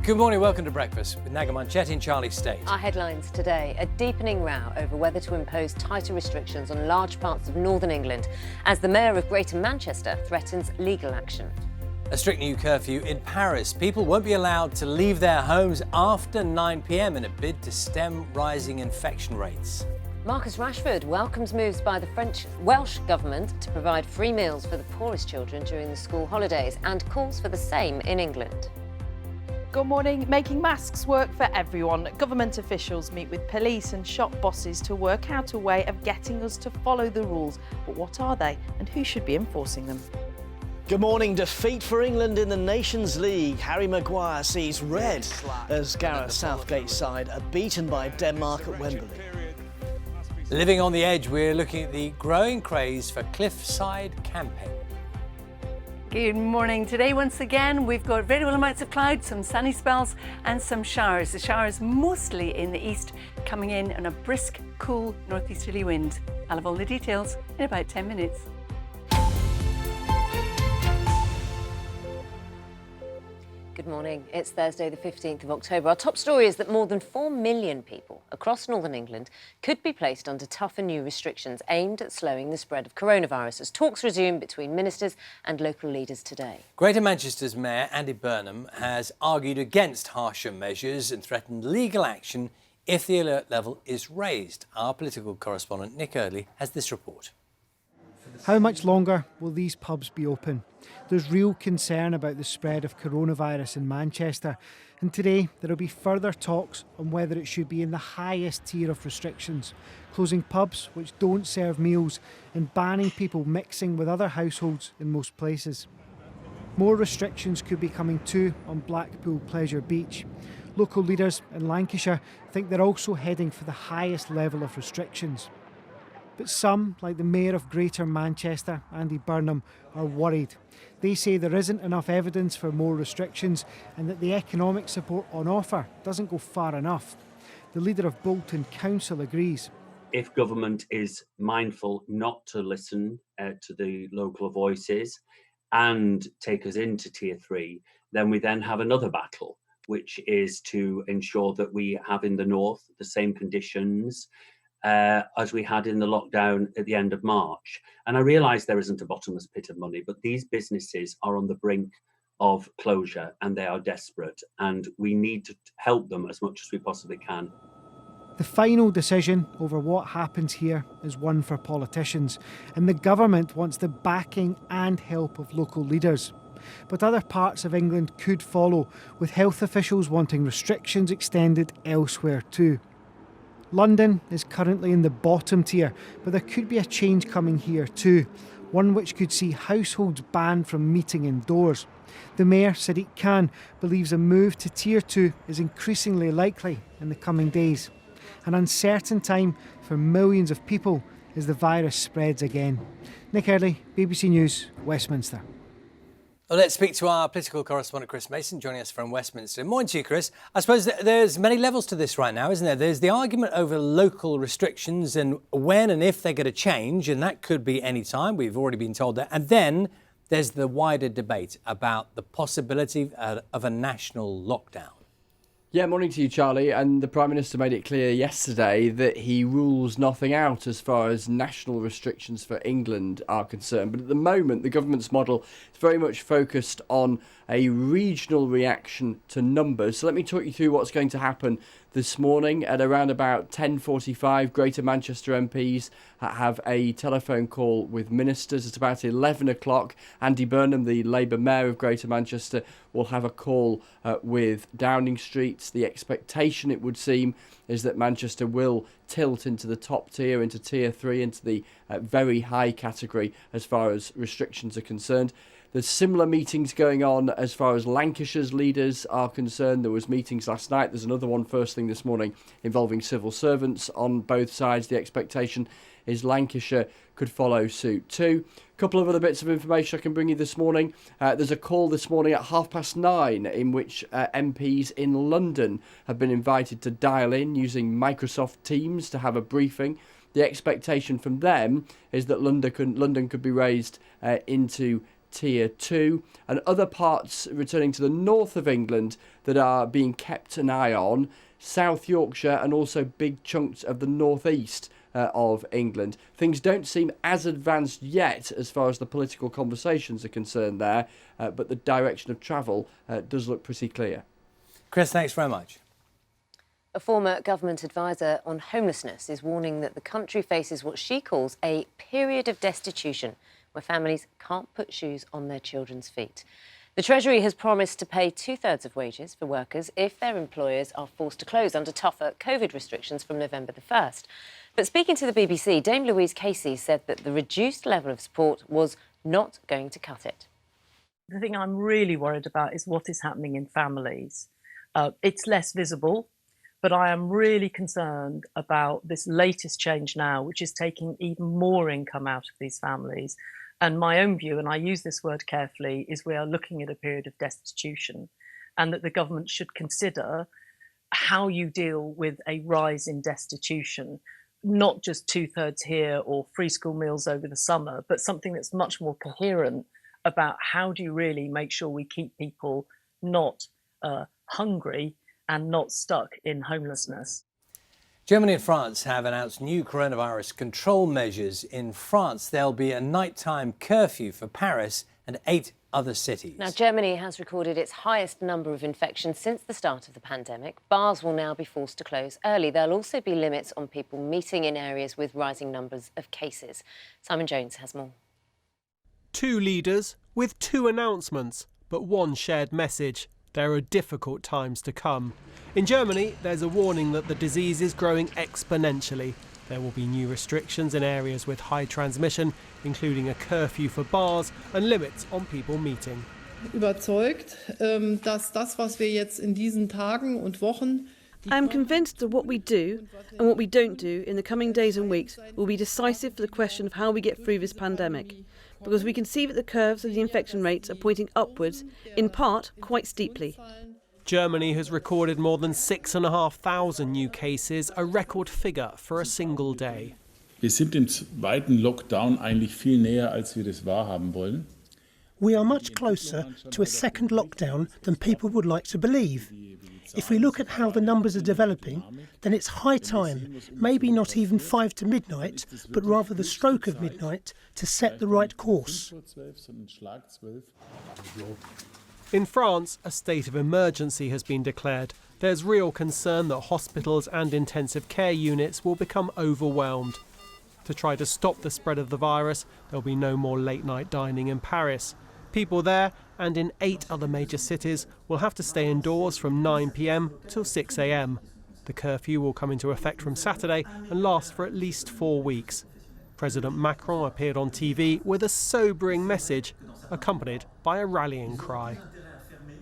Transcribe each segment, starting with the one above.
Good morning, welcome to Breakfast with Nagamanchette in Charlie State. Our headlines today, a deepening row over whether to impose tighter restrictions on large parts of northern England as the mayor of Greater Manchester threatens legal action. A strict new curfew in Paris. People won't be allowed to leave their homes after 9 p.m. in a bid to stem rising infection rates. Marcus Rashford welcomes moves by the Welsh government to provide free meals for the poorest children during the school holidays and calls for the same in England. Good morning. Making masks work for everyone. Government officials meet with police and shop bosses to work out a way of getting us to follow the rules. But what are they and who should be enforcing them? Good morning. Defeat for England in the Nations League. Harry Maguire sees red as Gareth Southgate's side are beaten by Denmark at Wembley. Living on the edge, we're looking at the growing craze for cliffside camping. Good morning. Today, once again, we've got variable amounts of clouds, some sunny spells and some showers. The showers mostly in the east, coming in on a brisk, cool northeasterly wind. I'll have all the details in about 10 minutes. Good morning. It's Thursday, the 15th of October. Our top story is that more than 4 million people across northern England could be placed under tougher new restrictions aimed at slowing the spread of coronavirus as talks resume between ministers and local leaders today. Greater Manchester's Mayor Andy Burnham has argued against harsher measures and threatened legal action if the alert level is raised. Our political correspondent Nick Earley has this report. How much longer will these pubs be open? There's real concern about the spread of coronavirus in Manchester, and today there will be further talks on whether it should be in the highest tier of restrictions, closing pubs which don't serve meals and banning people mixing with other households in most places. More restrictions could be coming too on Blackpool Pleasure Beach. Local leaders in Lancashire think they're also heading for the highest level of restrictions. But some, like the Mayor of Greater Manchester, Andy Burnham, are worried. They say there isn't enough evidence for more restrictions and that the economic support on offer doesn't go far enough. The leader of Bolton Council agrees. If government is mindful not to listen to the local voices and take us into tier 3, then we then have another battle, which is to ensure that we have in the north the same conditions as we had in the lockdown at the end of March. And I realise there isn't a bottomless pit of money, but these businesses are on the brink of closure and they are desperate, and we need to help them as much as we possibly can. The final decision over what happens here is one for politicians, and the government wants the backing and help of local leaders. But other parts of England could follow, with health officials wanting restrictions extended elsewhere too. London is currently in the bottom tier, but there could be a change coming here too, one which could see households banned from meeting indoors. The Mayor, Sadiq Khan, believes a move to tier 2 is increasingly likely in the coming days. An uncertain time for millions of people as the virus spreads again. Nick Earley, BBC News, Westminster. Well, let's speak to our political correspondent Chris Mason, joining us from Westminster. Morning to you, Chris. I suppose there's many levels to this right now, isn't there? There's the argument over local restrictions and when and if they're going to change, and that could be any time. We've already been told that. And then there's the wider debate about the possibility of a national lockdown. Yeah, morning to you, Charlie. And the Prime Minister made it clear yesterday that he rules nothing out as far as national restrictions for England are concerned. But at the moment, the government's model is very much focused on a regional reaction to numbers. So let me talk you through what's going to happen this morning. At around about 10:45, Greater Manchester MPs have a telephone call with ministers. At about 11 o'clock, Andy Burnham, the Labour Mayor of Greater Manchester, will have a call with Downing Street. The expectation, it would seem, is that Manchester will tilt into the top tier, into tier 3, into the very high category as far as restrictions are concerned. There's similar meetings going on as far as Lancashire's leaders are concerned. There was meetings last night. There's another one first thing this morning involving civil servants on both sides. The expectation is Lancashire could follow suit too. A couple of other bits of information I can bring you this morning. There's a call this morning at 9:30 in which MPs in London have been invited to dial in using Microsoft Teams to have a briefing. The expectation from them is that London could be raised into Tier 2, and other parts returning to the north of England that are being kept an eye on, South Yorkshire and also big chunks of the northeast of England. Things don't seem as advanced yet as far as the political conversations are concerned there, but the direction of travel does look pretty clear. Chris, thanks very much. A former government advisor on homelessness is warning that the country faces what she calls a period of destitution, where families can't put shoes on their children's feet. The Treasury has promised to pay 2/3 of wages for workers if their employers are forced to close under tougher COVID restrictions from November the 1st. But speaking to the BBC, Dame Louise Casey said that the reduced level of support was not going to cut it. The thing I'm really worried about is what is happening in families. It's less visible, but I am really concerned about this latest change now, which is taking even more income out of these families. And my own view, and I use this word carefully, is we are looking at a period of destitution, and that the government should consider how you deal with a rise in destitution, not just 2/3 here or free school meals over the summer, but something that's much more coherent about how do you really make sure we keep people not hungry and not stuck in homelessness. Germany and France have announced new coronavirus control measures. In France, there'll be a nighttime curfew for Paris and 8 other cities. Now, Germany has recorded its highest number of infections since the start of the pandemic. Bars will now be forced to close early. There'll also be limits on people meeting in areas with rising numbers of cases. Simon Jones has more. 2 leaders with 2 announcements, but one shared message. There are difficult times to come. In Germany, there's a warning that the disease is growing exponentially. There will be new restrictions in areas with high transmission, including a curfew for bars and limits on people meeting. Überzeugt, dass das, was wir jetzt in diesen Tagen und Wochen. I am convinced that what we do and what we don't do in the coming days and weeks will be decisive for the question of how we get through this pandemic, because we can see that the curves of the infection rates are pointing upwards, in part quite steeply. Germany has recorded more than 6,500 new cases, a record figure for a single day. Wir sind dem zweiten Lockdown eigentlich viel näher, als wir das wahrhaben wollen. We are much closer to a second lockdown than people would like to believe. If we look at how the numbers are developing, then it's high time, maybe not even 5 to midnight, but rather the stroke of midnight, to set the right course. In France, a state of emergency has been declared. There's real concern that hospitals and intensive care units will become overwhelmed. To try to stop the spread of the virus, there'll be no more late-night dining in Paris. People there and in 8 other major cities will have to stay indoors from 9 p.m. till 6 a.m. The curfew will come into effect from Saturday and last for at least 4 weeks. President Macron appeared on TV with a sobering message, accompanied by a rallying cry.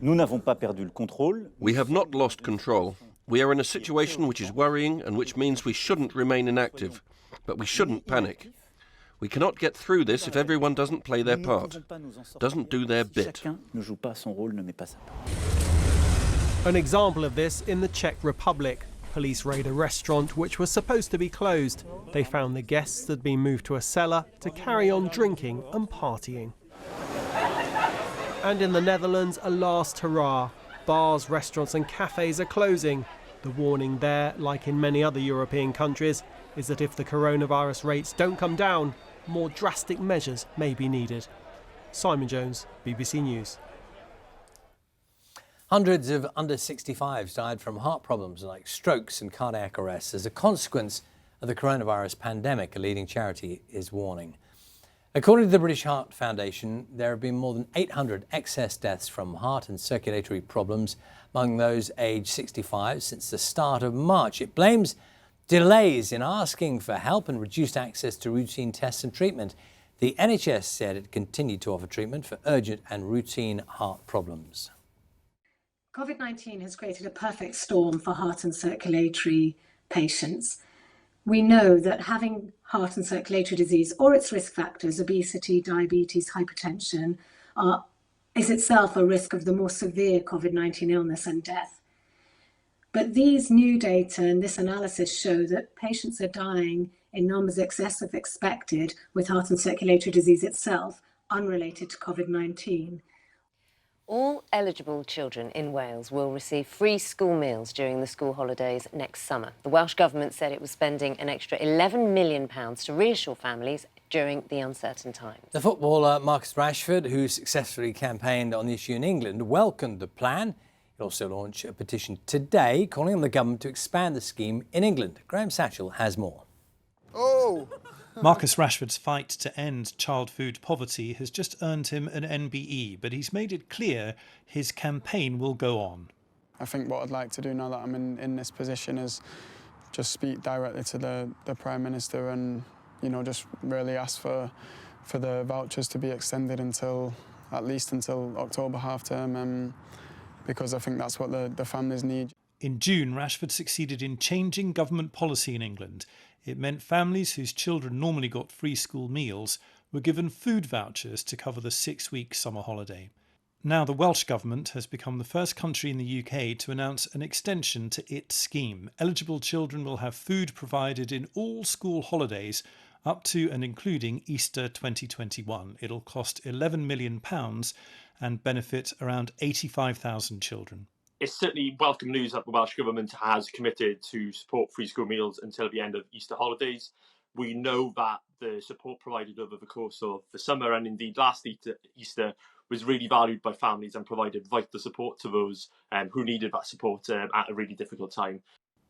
We have not lost control. We are in a situation which is worrying and which means we shouldn't remain inactive, but we shouldn't panic. We cannot get through this if everyone doesn't play their part, doesn't do their bit. An example of this in the Czech Republic. Police raid a restaurant which was supposed to be closed. They found the guests had been moved to a cellar to carry on drinking and partying. And in the Netherlands, a last hurrah. Bars, restaurants and cafes are closing. The warning there, like in many other European countries, is that if the coronavirus rates don't come down, more drastic measures may be needed. Simon Jones, BBC News. Hundreds of under 65s died from heart problems like strokes and cardiac arrests as a consequence of the coronavirus pandemic, a leading charity is warning. According to the British Heart Foundation, there have been more than 800 excess deaths from heart and circulatory problems among those aged 65 since the start of March. It blames delays in asking for help and reduced access to routine tests and treatment. The NHS said it continued to offer treatment for urgent and routine heart problems. COVID-19 has created a perfect storm for heart and circulatory patients. We know that having heart and circulatory disease or its risk factors, obesity, diabetes, hypertension, is itself a risk of the more severe COVID-19 illness and death. But these new data and this analysis show that patients are dying in numbers excess of expected with heart and circulatory disease itself, unrelated to COVID-19. All eligible children in Wales will receive free school meals during the school holidays next summer. The Welsh Government said it was spending an extra £11 million to reassure families during the uncertain times. The footballer Marcus Rashford, who successfully campaigned on the issue in England, welcomed the plan. He'll also launch a petition today calling on the government to expand the scheme in England. Graham Satchell has more. Marcus Rashford's fight to end child food poverty has just earned him an NBE, but he's made it clear his campaign will go on. I think what I'd like to do now that I'm in this position is just speak directly to the Prime Minister and, you know, just really ask for the vouchers to be extended at least until October half term, because I think that's what the families need. In June, Rashford succeeded in changing government policy in England. It meant families whose children normally got free school meals were given food vouchers to cover the 6-week summer holiday. Now the Welsh Government has become the first country in the UK to announce an extension to its scheme. Eligible children will have food provided in all school holidays up to and including Easter 2021. It'll cost £11 million and benefit around 85,000 children. It's certainly welcome news that the Welsh Government has committed to support free school meals until the end of Easter holidays. We know that the support provided over the course of the summer and indeed last Easter was really valued by families and provided vital support to those who needed that support at a really difficult time.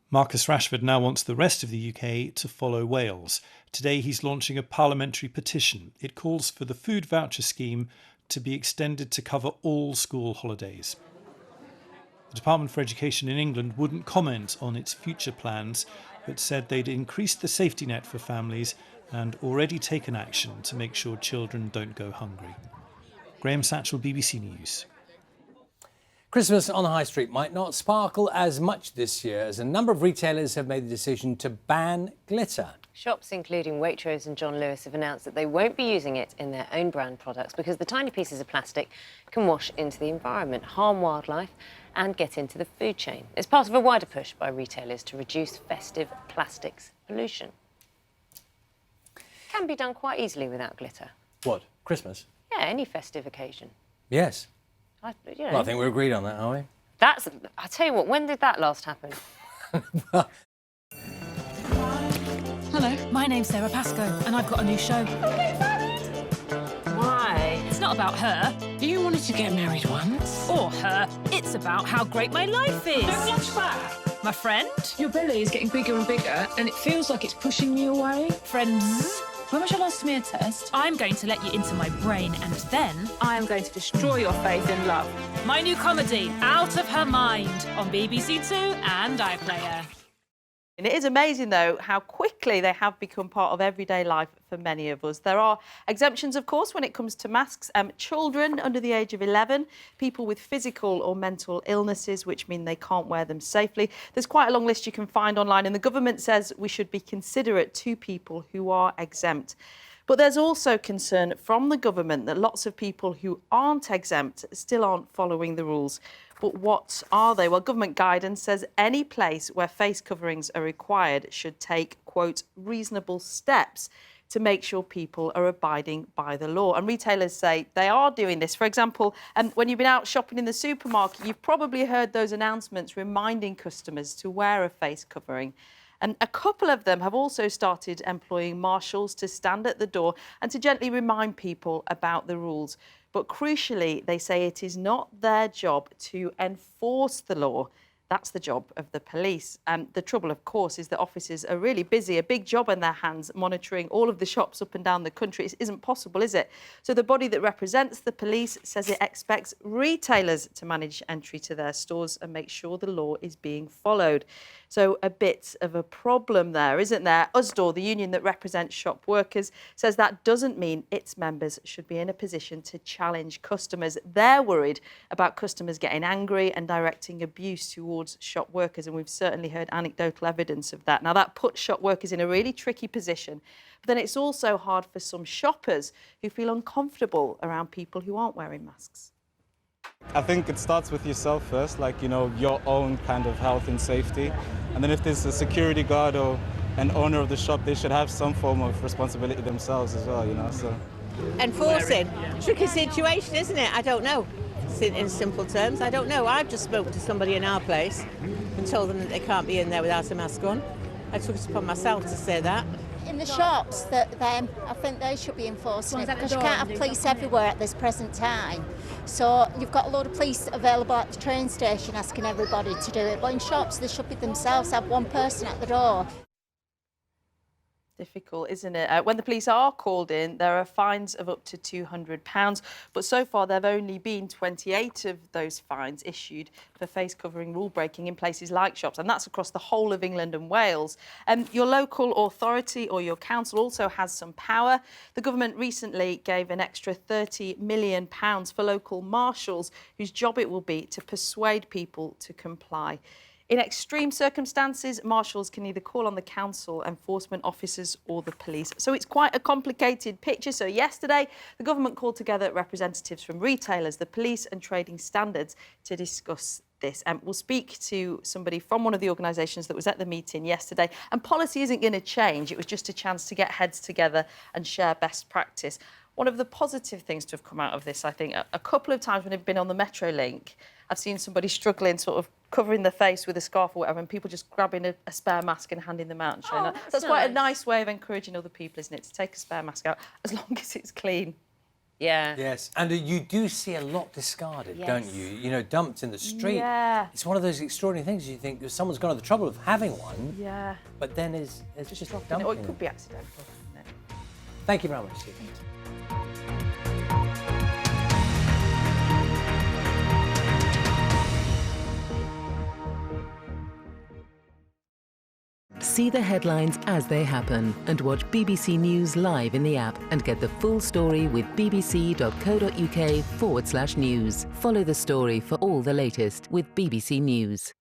Marcus Rashford now wants the rest of the UK to follow Wales. Today he's launching a parliamentary petition. It calls for the food voucher scheme to be extended to cover all school holidays. The Department for Education in England wouldn't comment on its future plans, but said they'd increased the safety net for families and already taken action to make sure children don't go hungry. Graham Satchell, BBC News. Christmas on the High Street might not sparkle as much this year as a number of retailers have made the decision to ban glitter. Shops including Waitrose and John Lewis have announced that they won't be using it in their own brand products because the tiny pieces of plastic can wash into the environment, harm wildlife and get into the food chain. It's part of a wider push by retailers to reduce festive plastics pollution. Can be done quite easily without glitter. What? Christmas? Yeah, any festive occasion. Yes. You know, Well, I think we're agreed on that, are we? I'll tell you what, when did that last happen? Hello, my name's Sarah Pascoe and I've got a new show. Why? It's not about her. You wanted to get married once? Or her. It's about how great my life is. Don't watch that. My friend? Your belly is getting bigger and bigger and it feels like it's pushing you away. Friends? When was your last smear test? I'm going to let you into my brain and then I am going to destroy your faith in love. my new comedy, Out of Her Mind, on BBC Two and iPlayer. And it is amazing, though, how quickly they have become part of everyday life for many of us. There are exemptions, of course, when it comes to masks. Children under the age of 11, people with physical or mental illnesses, which mean they can't wear them safely. There's quite a long list you can find online, and the government says we should be considerate to people who are exempt. But there's also concern from the government that lots of people who aren't exempt still aren't following the rules. But what are they? Well, government guidance says any place where face coverings are required should take, quote, reasonable steps to make sure people are abiding by the law. And retailers say they are doing this. For example, when you've been out shopping in the supermarket, you've probably heard those announcements reminding customers to wear a face covering. And a couple of them have also started employing marshals to stand at the door and to gently remind people about the rules. But crucially, they say it is not their job to enforce the law. That's the job of the police. The trouble, of course, is that officers are really busy, a big job on their hands, monitoring all of the shops up and down the country. It isn't possible, is it? So the body that represents the police says it expects retailers to manage entry to their stores and make sure the law is being followed. So a bit of a problem there, isn't there? USDAW, the union that represents shop workers, says that doesn't mean its members should be in a position to challenge customers. They're worried about customers getting angry and directing abuse towards shop workers, and we've certainly heard anecdotal evidence of that. Now, that puts shop workers in a really tricky position, but then it's also hard for some shoppers who feel uncomfortable around people who aren't wearing masks. I think it starts with yourself first, like, you know, your own kind of health and safety. And then if there's a security guard or an owner of the shop, they should have some form of responsibility themselves as well, you know. So Enforcing. Tricky situation, isn't it? I don't know. In simple terms, I don't know. I've just spoken to somebody in our place and told them that they can't be in there without a mask on. I took it upon myself to say that. In the shops, I think they should be enforcing it, because you can't have police everywhere at this present time. So you've got a load of police available at the train station asking everybody to do it, but in shops they should be themselves, have one person at the door. Difficult, isn't it? When the police are called in, there are fines of up to £200, but so far there have only been 28 of those fines issued for face-covering rule-breaking in places like shops, and that's across the whole of England and Wales. Your local authority or your council also has some power. The government recently gave an extra £30 million for local marshals, whose job it will be to persuade people to comply. In extreme circumstances, marshals can either call on the council, enforcement officers or the police. So it's quite a complicated picture. So yesterday, the government called together representatives from retailers, the police and trading standards to discuss this. We'll speak to somebody from one of the organisations that was at the meeting yesterday. And policy isn't going to change. It was just a chance to get heads together and share best practice. One of the positive things to have come out of this, I think, a couple of times when I've been on the Metrolink, I've seen somebody struggling, sort of covering their face with a scarf or whatever, and people just grabbing a spare mask and handing them out and showing that. So that's quite a nice way of encouraging other people, isn't it, to take a spare mask out, as long as it's clean. Yeah. Yes, and you do see a lot discarded, Yes. don't you? You know, dumped in the street. Yeah. It's one of those extraordinary things. You think someone's gone to the trouble of having one, Yeah. but then is just dumping Or it it. could be accidental, couldn't it? Thank you very much, Steve. See the headlines as they happen and watch BBC News live in the app and get the full story with bbc.co.uk/news. Follow the story for all the latest with BBC News.